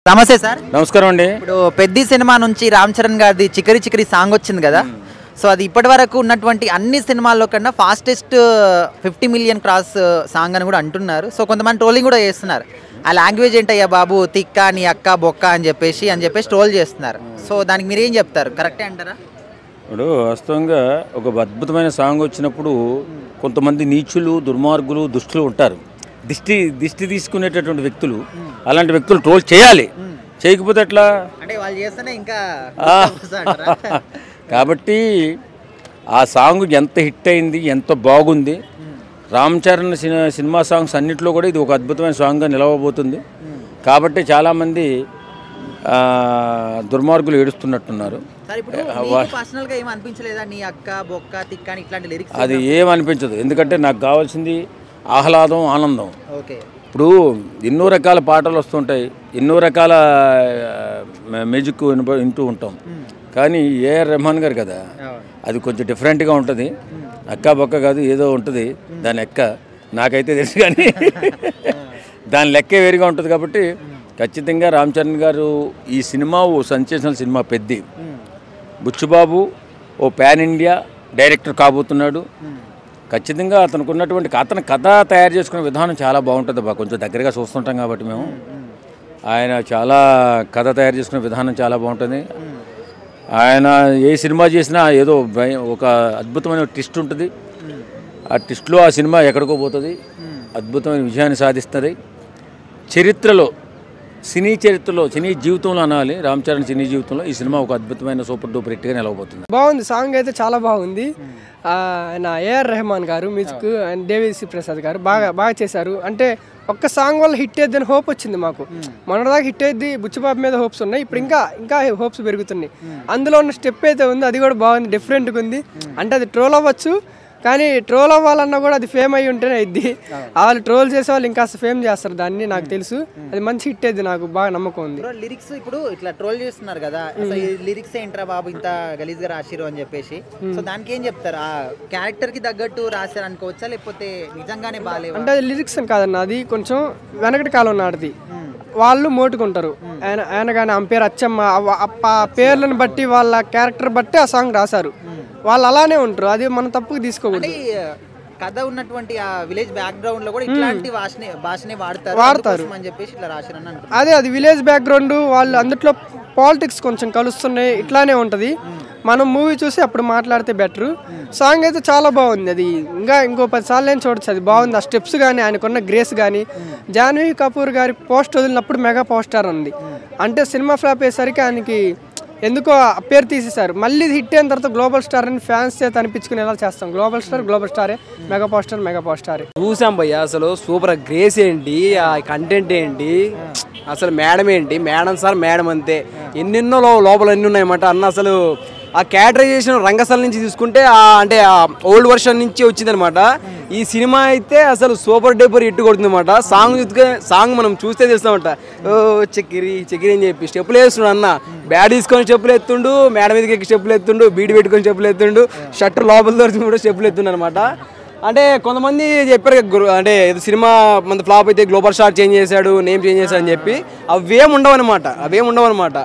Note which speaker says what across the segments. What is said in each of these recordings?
Speaker 1: నమస్తే సార్.
Speaker 2: నమస్కారం అండి.
Speaker 1: ఇప్పుడు పెద్ది సినిమా నుంచి రామ్ చరణ్ గారిది చికరి చికరి సాంగ్ వచ్చింది కదా. సో అది ఇప్పటి వరకు ఉన్నటువంటి అన్ని సినిమాల్లో కన్నా ఫాస్టెస్ట్ 50 మిలియన్ క్రాస్ సాంగ్ అని కూడా అంటున్నారు. సో కొంతమంది ట్రోలింగ్ కూడా చేస్తున్నారు. ఆ లాంగ్వేజ్ ఏంటయ్యా బాబు, తిక్క నీ అక్క బొక్క అని చెప్పేసి ట్రోల్ చేస్తున్నారు. సో దానికి మీరేం చెప్తారు? కరెక్టే అంటారా?
Speaker 2: ఇప్పుడు వాస్తవంగా ఒక అద్భుతమైన సాంగ్ వచ్చినప్పుడు కొంతమంది నీచులు, దుర్మార్గులు, దుష్టులు ఉంటారు. దిష్టి తీసుకునేటటువంటి వ్యక్తులు, అలాంటి వ్యక్తులు ట్రోల్ చేయాలి. చేయకపోతే ఎట్లా
Speaker 1: అంటే వాళ్ళు చేస్తేనే ఇంకా
Speaker 2: కాబట్టి ఆ సాంగ్ ఎంత హిట్ అయింది, ఎంత బాగుంది. రామ్ చరణ్ సినిమా సాంగ్స్ అన్నింటిలో కూడా ఇది ఒక అద్భుతమైన సాంగ్గా నిలవబోతుంది. కాబట్టి చాలామంది దుర్మార్గులు ఏడుస్తున్నట్టున్నారు. అది ఏమనిపించదు, ఎందుకంటే నాకు కావాల్సింది ఆహ్లాదం, ఆనందం. ఇప్పుడు ఎన్నో రకాల పాటలు వస్తుంటాయి, ఎన్నో రకాల మ్యూజిక్ వింటూ ఉంటాం. కానీ ఏఆర్ రెహమాన్ గారు కదా, అది కొంచెం డిఫరెంట్గా ఉంటుంది. అక్క బొక్క కాదు, ఏదో ఉంటుంది దాని లెక్క. నాకైతే తెలుసు, కానీ దాని లెక్కే వేరుగా ఉంటుంది. కాబట్టి ఖచ్చితంగా రామ్ చరణ్ గారు ఈ సినిమా ఓ సెన్సేషనల్ సినిమా. పెద్ది బుచ్చుబాబు ఓ పాన్ ఇండియా డైరెక్టర్ కాబోతున్నాడు. ఖచ్చితంగా అతనికి ఉన్నటువంటి అతను కథ తయారు చేసుకునే విధానం చాలా బాగుంటుంది. కొంచెం దగ్గరగా చూస్తుంటాం కాబట్టి మేము, ఆయన చాలా కథ తయారు చేసుకునే విధానం చాలా బాగుంటుంది. ఆయన ఏ సినిమా చేసినా ఏదో ఒక అద్భుతమైన ట్విస్ట్ ఉంటుంది. ఆ ట్విస్ట్లో ఆ సినిమా ఎక్కడికో పోతుంది, అద్భుతమైన విజయాన్ని సాధిస్తుంది. చరిత్రలో, సినీ చరిత్రలో, సినీ జీవితంలో అనాలి, రామ్ చరణ్ సినీ జీవితంలో ఈ సినిమా ఒక అద్భుతమైన సూపర్ డూపర్ హిట్గా నిలవబోతుంది.
Speaker 3: బాగుంది, సాంగ్ అయితే చాలా బాగుంది. ఆయన ఏఆర్ రెహమాన్ గారు మ్యూజిక్, అండ్ దేవిశ్రీ ప్రసాద్ గారు బాగా చేశారు. అంటే ఒక్క సాంగ్ వల్ల హిట్ అయ్యిద్దని హోప్ వచ్చింది మాకు. మొన్నదాకా హిట్ అయ్యిద్ది, బుచ్చిబాబు మీద హోప్స్ ఉన్నాయి. ఇప్పుడు ఇంకా హోప్స్ పెరుగుతున్నాయి. అందులో ఉన్న స్టెప్ అయితే ఉంది, అది కూడా బాగుంది, డిఫరెంట్గా ఉంది. అంటే అది ట్రోల్ అవ్వచ్చు, కానీ ట్రోల్ అవ్వాలన్నా కూడా అది ఫేమ్ అయ్యి ఉంటేనే అయింది. వాళ్ళు ట్రోల్ చేసే వాళ్ళు ఇంకా ఫేమ్ చేస్తారు దాన్ని, నాకు తెలుసు. అది మంచి హిట్ అయింది, నాకు బాగా నమ్మకం ఉంది.
Speaker 1: లిరిక్స్ ఇప్పుడు ఇట్లా ట్రోల్ చేస్తున్నారు కదా, లిరిక్స్ ఏంట్రా బాబు ఇంత గలీజ్గా రాసిరు అని చెప్పేసి. సో దానికి ఏం చెప్తారు? ఆ క్యారెక్టర్ కి తగ్గట్టు రాశారు అనుకోవచ్చా, లేకపోతే నిజంగానే బాగాలేదు?
Speaker 3: అంటే అది లిరిక్స్ అని కాదన్న, అది కొంచెం వెనకటి కాలం నాటిది. వాళ్ళు మోటుకుంటారు. ఆయన కానీ ఆమె పేరు అచ్చమ్మ, ఆ పేర్లను బట్టి వాళ్ళ క్యారెక్టర్ బట్టి ఆ సాంగ్ రాశారు. వాళ్ళు అలానే ఉంటారు, అది మనం తప్పుకు తీసుకోకూడదు.
Speaker 1: కథ ఉన్నటువంటి ఆ విలేజ్ బ్యాక్గ్రౌండ్ లో కూడా ఇట్లాంటి భాషనే వాడతారు అని చెప్పేసి ఇట్లా రాశారని అంటారు.
Speaker 3: అది విలేజ్ బ్యాక్గ్రౌండ్, వాళ్ళు అందులో పాలిటిక్స్ కొంచెం కలుస్తున్నాయి, ఇట్లానే ఉంటది. మనం మూవీ చూసి అప్పుడు మాట్లాడితే బెటర్. సాంగ్ అయితే చాలా బాగుంది, అది ఇంకో 10 సార్లు ఏం చూడొచ్చు, అది బాగుంది. ఆ స్టెప్స్ కానీ, ఆయనకున్న గ్రేస్ కానీ. జాన్వీ కపూర్ గారి పోస్ట్ వదిలినప్పుడు మెగా పోస్టర్ ఉంది. అంటే సినిమా ఫ్లాప్ అయ్యేసరికి ఆయనకి ఎందుకో పేరు తీసేశారు. మళ్ళీ హిట్ అయిన తర్వాత గ్లోబల్ స్టార్ అని ఫ్యాన్స్ చేత అనిపించుకునేలా చేస్తాం. గ్లోబల్ స్టారే, మెగా పోస్టర్.
Speaker 4: చూసాం భయ్య, అసలు సూపర్. గ్రేస్ ఏంటి, ఆ కంటెంట్ ఏంటి, అసలు మేడం ఏంటి, మేడం సార్ మేడం అంతే. ఎన్నెన్నో లోపల ఎన్ని ఉన్నాయన్నమాట అన్న. అసలు ఆ క్యారెక్టరైజేషన్ రంగస్థలం నుంచి తీసుకుంటే అంటే ఓల్డ్ వర్షన్ నుంచి వచ్చిందనమాట. ఈ సినిమా అయితే అసలు సూపర్ డూపర్ హిట్ కొడుతుంది అనమాట. సాంగ్ మనం చూస్తే తెలుస్తామంట. ఓ చక్కిరి అని చెప్పి స్టెప్పులు వేస్తున్నాడు అన్న. బ్యాడ్ తీసుకొని స్టెప్పులు ఎత్తుండు, మేడ మీదకి ఎక్కి స్టెప్పులు ఎత్తుండు, బీడి పెట్టుకొని స్టెప్పులు ఎత్తుండు, షట్టర్ లోపల దొరికి కూడా స్టెప్పులు ఎత్తుండు అనమాట. అంటే కొంతమంది చెప్పారు, అంటే సినిమా మన ఫ్లాప్ అయితే గ్లోబల్ స్టార్ చేంజ్ చేశాడు, నేమ్ చేంజ్ చేశాడు అని చెప్పి. అవేం ఉండవు అనమాట.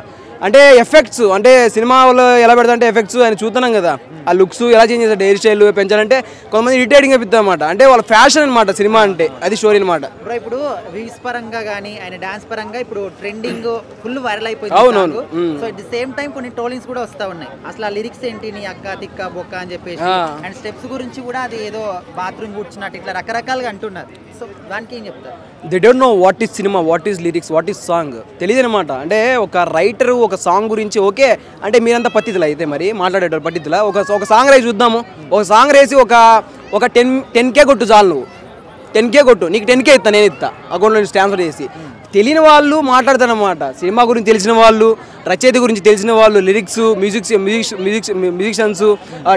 Speaker 4: అంటే ఎఫెక్ట్స్, అంటే సినిమాలో ఎలా పెడతా ఎఫెక్ట్స్ ఆయన చూస్తున్నాం కదా, ఆ లుక్స్ ఎలా చేంజ్ చేస్తారు, హెయిర్ స్టైల్ పెంచాలంటే కొంతమంది ఇరిటేటింగ్ అనిపిస్తుంది అనమాట. అంటే వాళ్ళ ఫ్యాషన్ అనమాట సినిమా అంటే, అది స్టోరీ అనమాట.
Speaker 1: ఇప్పుడు వ్యూస్ పరంగా కానీ ఆయన డాన్స్ పరంగా ఇప్పుడు ట్రెండింగ్ ఫుల్ వైరల్ అయిపోయింది.
Speaker 4: అవునవును.
Speaker 1: So at the same time కొన్ని ట్రోలింగ్స్ కూడా వస్తా ఉన్నాయి. అసలు ఆ లిరిక్స్ ఏంటి, నీ అక్క తిక్క బొక్క అని చెప్పేసి, అండ్ స్టెప్స్ గురించి కూడా అది ఏదో బాత్రూమ్ కూర్చున్నట్టు ఇట్లా రకరకాలుగా అంటున్నారు. సో దానికి ఏం చెప్తారు?
Speaker 4: They don't know what is cinema, what is lyrics, what is song తెలియదు అనమాట. అంటే ఒక రైటర్ ఒక సాంగ్ గురించి ఓకే అంటే మీరంతా పద్ధతిలో అయితే మరి మాట్లాడేటప్పుడు పద్ధతిలో ఒక సాంగ్ రేసి చూద్దాము. ఒక సాంగ్ రేసి ఒక 10K కొట్టు చాలు, నువ్వు 10K కొట్టు, నీకు 10K ఇస్తా, నేను ఇస్తా అకౌంట్లో నుంచి ట్రాన్స్ఫర్ చేసి. తెలియని వాళ్ళు మాట్లాడతారనమాట. సినిమా గురించి తెలిసిన వాళ్ళు, రచయిత గురించి తెలిసిన వాళ్ళు, లిరిక్స్, మ్యూజిషియన్స్,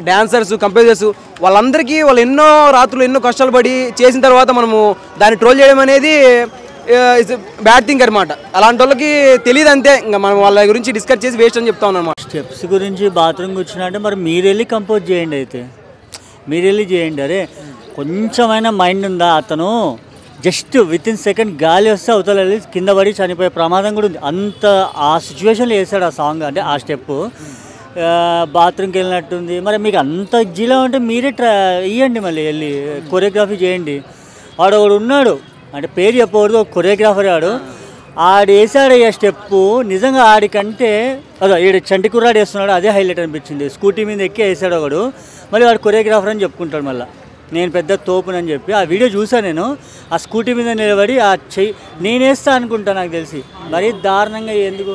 Speaker 4: డాన్సర్స్, కంపోజర్స్, వాళ్ళందరికీ వాళ్ళు ఎన్నో రాత్రులు ఎన్నో కష్టాలు పడి చేసిన తర్వాత మనము దాన్ని ట్రోల్ చేయడం అనేది ఇట్స్ బ్యాడ్ థింగ్ అనమాట. అలాంటి వాళ్ళకి తెలియదు అంతే. ఇంకా మనం వాళ్ళ గురించి డిస్కస్ చేసి వేస్ట్ అని చెప్తా ఉన్నాం.
Speaker 5: స్టెప్స్ గురించి బాత్రూమ్ కూర్చున్నట్టే మరి మీరు వెళ్ళి కంపోజ్ చేయండి, అయితే మీరు వెళ్ళి చేయండి. అరే కొంచెమైనా మైండ్ ఉందా? అతను జస్ట్ విత్ ఇన్ సెకండ్ గాలి వస్తే అవతల వెళ్ళి కింద పడి చనిపోయే ప్రమాదం కూడా ఉంది. అంత ఆ సిచ్యువేషన్లో వేసాడు ఆ సాంగ్, అంటే ఆ స్టెప్పు. బాత్రూమ్కి వెళ్ళినట్టుంది. మరి మీకు అంత జిలా ఉంటే మీరే ఇవ్వండి, మళ్ళీ వెళ్ళి కొరియోగ్రఫీ చేయండి. వాడు ఒకడు ఉన్నాడు, అంటే పేరు చెప్పకూడదు, ఒక కొరియోగ్రాఫర్ ఆడు. ఆడు వేసాడు ఆ స్టెప్పు. నిజంగా ఆడికంటే అదో ఈడు చంటి కుర్రాడు వేస్తున్నాడు, అదే హైలైట్ అనిపించింది. స్కూటీ మీద ఎక్కి వేసాడు ఒకడు, మళ్ళీ వాడు కొరియోగ్రాఫర్ అని చెప్పుకుంటాడు. మళ్ళీ నేను పెద్ద తోపునని చెప్పి ఆ వీడియో చూసాను నేను. ఆ స్కూటీ మీద నిలబడి ఆ చెయ్యి నేనేస్తా అనుకుంటా, నాకు తెలిసి. మరీ దారుణంగా ఎందుకు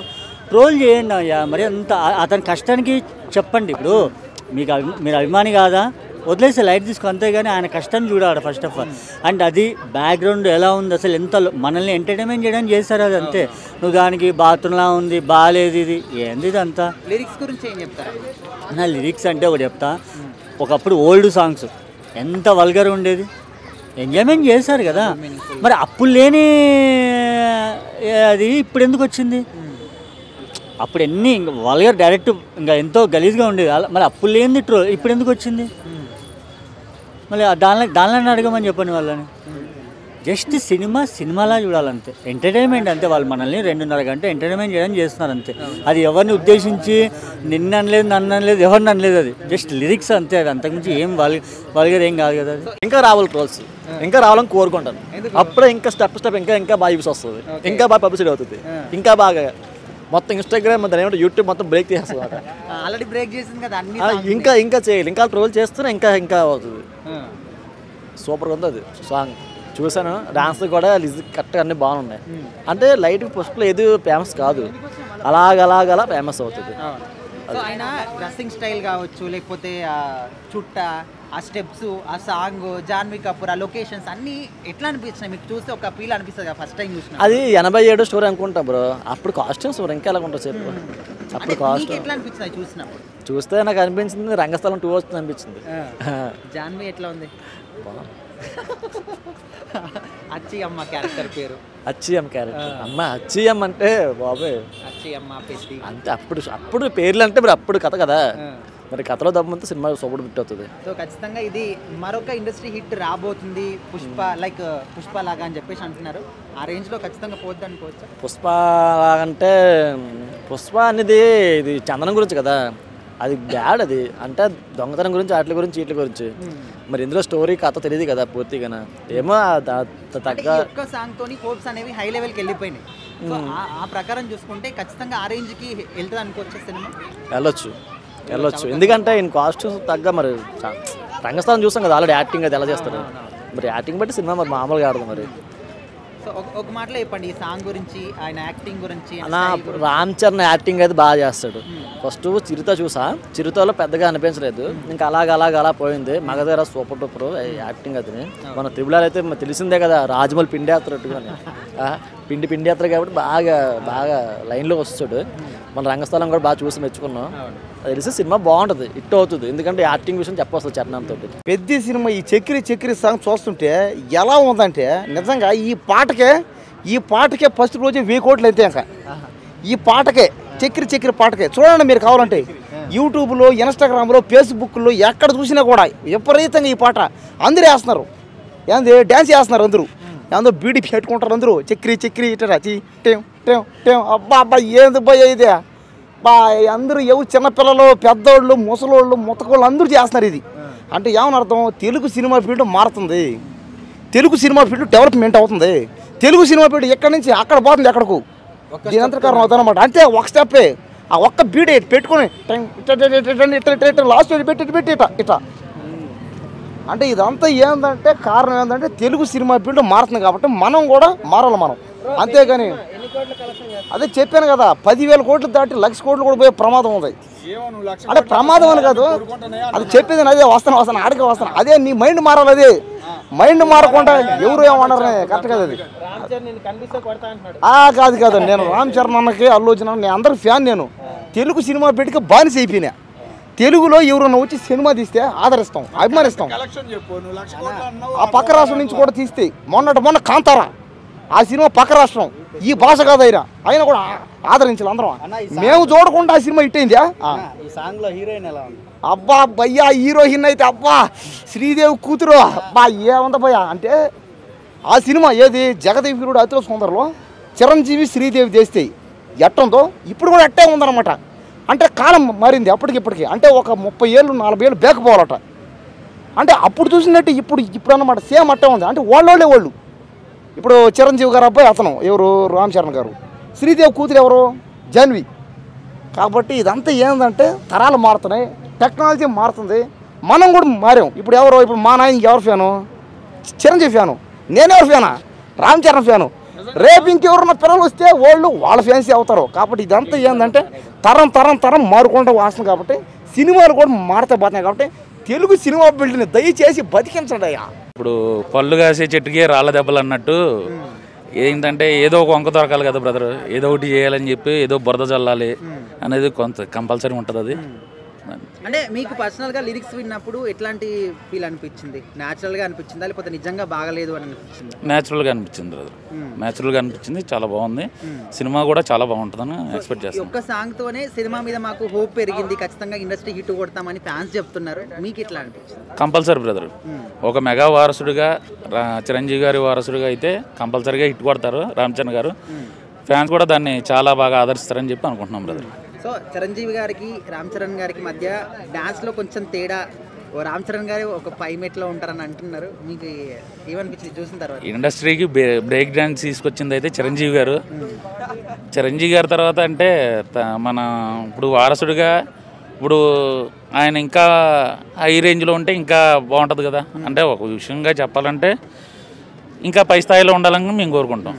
Speaker 5: ట్రోల్ చేయండి అయ్యా, మరి అంత అతని కష్టానికి చెప్పండి. ఇప్పుడు మీకు మీరు అభిమాని కాదా, వదిలేసి లైట్ తీసుకో, అంతేగాని ఆయన కష్టాన్ని చూడాడు ఫస్ట్ ఆఫ్ ఆల్. అండ్ అది బ్యాక్గ్రౌండ్ ఎలా ఉంది, అసలు ఎంత మనల్ని ఎంటర్టైన్మెంట్ చేయడానికి చేస్తారు. అది అంతే. నువ్వు దానికి బాత్రూమ్లా ఉంది, బాగాలేదు, ఇది ఏంది ఇదంతా.
Speaker 1: లిరిక్స్ గురించి ఏం చెప్తారా?
Speaker 5: నా లిరిక్స్ అంటే ఒకటి చెప్తా. ఒకప్పుడు ఓల్డ్ సాంగ్స్ ఎంత వల్గర్ ఉండేది, ఎంజాయ్మెంట్ చేశారు కదా. మరి అప్పుడు లేని అది ఇప్పుడు ఎందుకు వచ్చింది? అప్పుడు ఎన్ని ఇంకా వల్గర్ డైరెక్ట్ ఇంకా ఎంతో గలీజ్గా ఉండేది. మరి అప్పుడు లేనిది ఇప్పుడు ఎందుకు వచ్చింది? మళ్ళీ దానిలో అడగమని చెప్పండి వాళ్ళని. జస్ట్ సినిమాలా చూడాలంతే, ఎంటర్టైన్మెంట్ అంతే. వాళ్ళు మనల్ని 2.5 గంట ఎంటర్టైన్మెంట్ చేయడం చేస్తున్నారు అంతే. అది ఎవరిని ఉద్దేశించి నిన్ను అనలేదు, నన్ను అనలేదు, ఎవరిని అనలేదు. అది జస్ట్ లిరిక్స్ అంతే. అది అంతకుమించి ఏం వల్గర్ ఏం కాదు కదా. అది
Speaker 6: ఇంకా రావాలి ట్రోల్స్, ఇంకా రావాలని కోరుకుంటాను. అప్పుడే ఇంకా స్టెప్ ఇంకా బాగా యూస్ వస్తుంది, ఇంకా బాగా పబ్లిసిటీ అవుతుంది, ఇంకా బాగా మొత్తం ఇన్స్టాగ్రామ్ దాని ఏమంటే యూట్యూబ్ మొత్తం బ్రేక్ చేస్తుంది.
Speaker 1: ఆల్రెడీ బ్రేక్ చేసింది కదా అన్ని.
Speaker 6: ఇంకా చేయాలి, ఇంకా ట్రోల్ చేస్తూనే ఇంకా అవుతుంది. సూపర్గా ఉంది అది సాంగ్. చూసాను, డాన్స్ కూడా కరెక్ట్గా అన్నీ బాగున్నాయి. అంటే లైట్ పుష్పలో ఏది ఫేమస్ కాదు, అలాగలా ఫేమస్ అవుతుంది.
Speaker 1: సో ఆయన డ్రెస్సింగ్ స్టైల్ కావచ్చు, లేకపోతే చుట్ట, ఆ స్టెప్స్, ఆ సాంగ్, జాన్వీ కపూర్, ఆ లొకేషన్స్ అన్నీ ఎట్లా అనిపించినాయి మీకు? చూస్తే ఒక ఫీల్ అనిపిస్తుంది కదా ఫస్ట్ టైం చూసిన.
Speaker 6: అది 87 స్టోరీ అనుకుంటా బ్రో. అప్పుడు కాస్ట్యూమ్స్ ఇంకా ఎలా ఉంటుంది చెప్పు. అప్పుడు కాస్ట్యూమ్
Speaker 1: ఎట్లా అనిపించింది చూసినప్పుడు?
Speaker 6: చూస్తే నాకు అనిపించింది రంగస్థలం 2 వస్తుంది అనిపించింది.
Speaker 1: జాన్వీ ఎట్లా ఉంది? అచ్చి అమ్మ క్యారెక్టర్ పేరు
Speaker 6: అచ్చి అమ్మ క్యారెక్టర్. అమ్మ అచ్చి అమ్మ అంటే బాబోయ్,
Speaker 1: అచ్చి అమ్మ పెద్ద
Speaker 6: అంతే. అప్పుడు పేర్లు అంటే మరి అప్పుడు కథ కదా, మరి కథలో దమ్మంతా సినిమా సూపర్ హిట్ అవుతుంది.
Speaker 1: సో ఖచ్చితంగా ఇది మరొక ఇండస్ట్రీ హిట్ రాబోతుంది, పుష్ప లైక్ పుష్ప లాగా అని చెప్పేసి అంటున్నారు. ఆ రేంజ్లో ఖచ్చితంగా పోద్ది అనుకోవచ్చు.
Speaker 6: పుష్ప అంటే పుష్ప అనేది ఇది చందనం గురించి కదా, అది బ్యాడ్. అది అంటే దొంగతనం గురించి, వాటి గురించి, వీటి గురించి. మరి ఇందులో స్టోరీ కథ తెలియదు కదా పూర్తిగా. ఏమో తగ్గ
Speaker 1: ఒక్క సాంగ్ తోని హోప్స్ అనేవి హై లెవెల్కి వెళ్ళిపోయినాయి. సో ఆ ప్రకారం చూసుకుంటే ఖచ్చితంగా ఆ రేంజ్కి వెళ్తుంది అనుకోవచ్చు సినిమా.
Speaker 6: వెళ్ళొచ్చు ఎందుకంటే ఈయన కాస్ట్యూమ్స్ తగ్గ. మరి రంగస్థలం చూస్తాం కదా, ఆల్రెడీ యాక్టింగ్ అది ఎలా చేస్తారు. మరి యాక్టింగ్ బట్టి సినిమా మరి మామూలుగా ఆడదు. మరి
Speaker 1: సో ఒక మాటలో చెప్పండి ఈ సాంగ్ గురించి, ఆయన యాక్టింగ్ గురించి.
Speaker 6: రామ్ చరణ్ యాక్టింగ్ అయితే బాగా చేస్తాడు. ఫస్ట్ చిరుత చూసా, చిరుతలో పెద్దగా అనిపించలేదు, ఇంకా అలా పోయింది. మగధర సూపర్ డూపర్ యాక్టింగ్. అది మన త్రిబులార్ అయితే తెలిసిందే కదా, రాజమౌళి పిండి యాత్రట్టుగానే పిండి యాత్ర కాబట్టి బాగా లైన్లో వస్తాడు. మన రంగస్థలం కూడా బాగా చూసి మెచ్చుకున్నాం. తెలిసి సినిమా బాగుంటుంది, హిట్ అవుతుంది. ఎందుకంటే యాక్టింగ్ విషయం చెప్పొస్తుంది చరణంతో.
Speaker 7: పెద్ద సినిమా ఈ చక్రి సాంగ్ చూస్తుంటే ఎలా ఉందంటే నిజంగా ఈ పాటకే ఫస్ట్ రోజే 1000 కోట్లు అయితే. ఇంకా ఈ పాటకే చక్రి పాటకే చూడండి మీరు కావాలంటే. యూట్యూబ్లో, ఇన్స్టాగ్రామ్లో, ఫేస్బుక్లో ఎక్కడ చూసినా కూడా విపరీతంగా ఈ పాట అందరూ వేస్తున్నారు. ఏంది డ్యాన్స్ చేస్తున్నారు అందరూ, ఏందో బీడీ పెట్టుకుంటారు అందరూ. చక్రి ఇట్లా అబ్బా ఏంది భయ ఇదే బా. అందరూ చిన్నపిల్లలు, పెద్దోళ్ళు, ముసలోళ్ళు, ముతకోళ్ళు అందరూ చేస్తున్నారు ఇది. అంటే ఏమని అర్థం? తెలుగు సినిమా ఫీల్డ్ మారుతుంది, తెలుగు సినిమా ఫీల్డ్ డెవలప్మెంట్ అవుతుంది. తెలుగు సినిమా ఫీల్డ్ ఎక్కడి నుంచి అక్కడ పోతుంది, ఎక్కడకు దీని అంతా కారణం అవుతుంది అనమాట. అంతే, ఒక స్టెప్పే. ఆ ఒక్క బీడే పెట్టుకొని లాస్ట్ పెట్టి ఇట్లా అంటే ఇదంతా ఏంటంటే కారణం ఏంటంటే తెలుగు సినిమా ఫీల్డ్ మారుతుంది కాబట్టి మనం కూడా మారాలి మనం. అంతేగాని అదే చెప్పాను కదా, 10,000 కోట్లు దాటి 1,00,000 కోట్లు కూడా పోయే ప్రమాదం ఉంది. అంటే ప్రమాదం అని కాదు, అది చెప్పేది అదే. వస్తాను ఆడికి వస్తాను. అదే నీ మైండ్ మారాలి. అదే మైండ్ మారకుండా ఎవరు ఏమన్నారు కరెక్ట్ కదా. అది కాదు. నేను రామ్ చరణ్ అన్నకి, అల్లు అర్జున్ నేను అందరి ఫ్యాన్. నేను తెలుగు సినిమా పెట్టుకు బానిస అయిపోయినా. తెలుగులో ఎవరన్నా వచ్చి సినిమా తీస్తే ఆదరిస్తాం, అభిమానిస్తాం. ఆ పక్క రాష్ట్రం నుంచి కూడా తీస్తే మొన్న కాంతారా ఆ సినిమా పక్క రాష్ట్రం, ఈ భాష కాదు అయినా కూడా ఆదరించాలి అందరం. మేము చూడకుండా ఆ సినిమా హిట్ అయిందా? అబ్బా భయ్యా హీరోయిన్ అయితే అబ్బా శ్రీదేవి కూతురు అబ్బా ఏముందా భయ్యా అంటే ఆ సినిమా ఏది జగదేవి వీరుడు అతిలో సుందరలో చిరంజీవి శ్రీదేవి చేస్తే ఎట్టుందో ఇప్పుడు కూడా అట్టే ఉందన్నమాట. అంటే కాలం మారింది అప్పటికిప్పటికి. అంటే ఒక 30 ఏళ్ళు 40 ఏళ్ళు బేకపోవాలట. అంటే అప్పుడు చూసినట్టు ఇప్పుడు అన్నమాట సేమ్ అట్టే ఉంది. అంటే వాళ్ళు ఇప్పుడు చిరంజీవి గారు అబ్బాయి అతను ఎవరు రామ్ చరణ్ గారు, శ్రీదేవి కూతురు ఎవరు జాన్వి. కాబట్టి ఇదంతా ఏంటంటే తరాలు మారుతున్నాయి, టెక్నాలజీ మారుతుంది, మనం కూడా మారాం. ఇప్పుడు మా నాయనకి ఎవరు ఫ్యాను? చిరంజీవి ఫ్యాను. నేనెవరు ఫ్యానా? రామ్ చరణ్ ఫ్యాను. రేపు ఇంకెవరన్నా పిల్లలు వస్తే వాళ్ళ ఫ్యాన్సీ అవుతారు. కాబట్టి ఇదంతా ఏంటంటే తరం మారుకుంటూ వస్తుంది. కాబట్టి సినిమాలు కూడా మారుతా పోతున్నాయి. కాబట్టి తెలుగు సినిమా బిల్డ్ని దయచేసి బతికించండి అయ్యా.
Speaker 2: ఇప్పుడు పళ్ళు కాసే చెట్టుకి రాళ్ళ దెబ్బలు అన్నట్టు ఏంటంటే ఏదో ఒక వంక దొరకాలి కదా బ్రదర్, ఏదో ఒకటి చేయాలని చెప్పి ఏదో బురద చల్లాలి అనేది కొంత కంపల్సరీ ఉంటుంది. అది
Speaker 1: అంటే మీకు పర్సనల్గా లిరిక్స్ విన్నప్పుడు ఎట్లాంటి ఫీల్ అనిపించింది? న్యాచురల్గా అనిపించిందా లేకపోతే నిజంగా బాగలేదు అని అనిపించింది?
Speaker 2: న్యాచురల్గా అనిపించింది బ్రదర్, న్యాచురల్గా అనిపించింది. చాలా బాగుంది. సినిమా కూడా చాలా బాగుంటుందని ఎక్స్పెక్ట్ చేస్తాను.
Speaker 1: ఒక్క సాంగ్తోనే సినిమా మీద మాకు హోప్ పెరిగింది, ఖచ్చితంగా ఇండస్ట్రీ హిట్ కొడతామని ఫ్యాన్స్ చెప్తున్నారు. మీకు ఎట్లా అనిపించింది?
Speaker 2: కంపల్సరీ బ్రదర్, ఒక మెగా వారసుడిగా చిరంజీవి గారి వారసుడిగా అయితే కంపల్సరీగా హిట్ కొడతారు రామ్ చరణ్ గారు. ఫ్యాన్స్ కూడా దాన్ని చాలా బాగా ఆదరిస్తారని చెప్పి అనుకుంటున్నాం బ్రదర్.
Speaker 1: సో చిరంజీవి గారికి రామ్ చరణ్ గారికి మధ్య డాన్స్లో కొంచెం తేడా, రామ్ చరణ్ గారు ఒక పై మెట్లో ఉంటారని అంటున్నారు. మీకు ఏమనిపించింది చూసిన తర్వాత?
Speaker 2: ఇండస్ట్రీకి బ్రేక్ డాన్స్ తీసుకొచ్చింది అయితే చిరంజీవి గారు. చిరంజీవి గారి తర్వాత అంటే మన ఇప్పుడు వారసుడిగా ఇప్పుడు ఆయన ఇంకా హై రేంజ్లో ఉంటే ఇంకా బాగుంటుంది కదా. అంటే ఒక విషయంగా చెప్పాలంటే ఇంకా పై స్థాయిలో ఉండాలని మేము కోరుకుంటాం.